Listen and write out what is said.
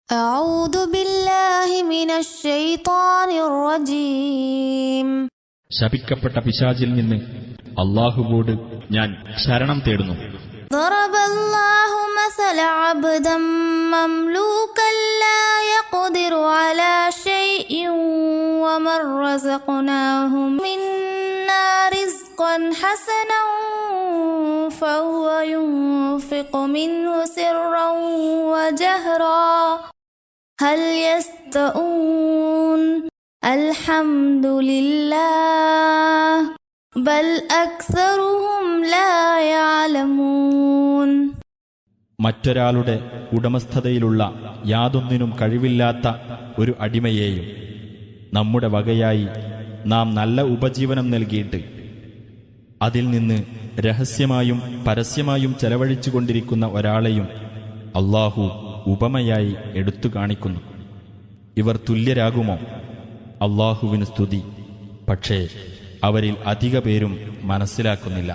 أعوذ بالله من الشيطان الرجيم. ശപിക്കപ്പെട്ട പിശാചിൽ നിന്ന് അല്ലാഹുവോട് ഞാൻ ശരണം തേടുന്നു. ضرب الله مثل عبدا مملوكا لا يقدر على شيء ومن رزقناه منا رزقا حسنا فهو ينفق منه سرا وجهرا هل يستوون الحمد لله بل أكثرهم لا يعلمون. മറ്റൊരാളുടെ ഉടമസ്ഥതയിലുള്ള യാതൊന്നിനും കഴിവില്ലാത്ത ഒരു അടിമയെയും നമ്മുടെ വകയായി നാം നല്ല ഉപജീവനം നൽകിയിട്ട് അതിൽ നിന്ന് രഹസ്യമായും പരസ്യമായും ചെലവഴിച്ചുകൊണ്ടിരിക്കുന്ന ഒരാളെയും അല്ലാഹു ഉപമയായി എടുത്തു കാണിക്കുന്നു. ഇവർ തുല്യരാകുമോ? അല്ലാഹുവിന് സ്തുതി. പക്ഷേ അവരിൽ അധിക പേരും മനസ്സിലാക്കുന്നില്ല.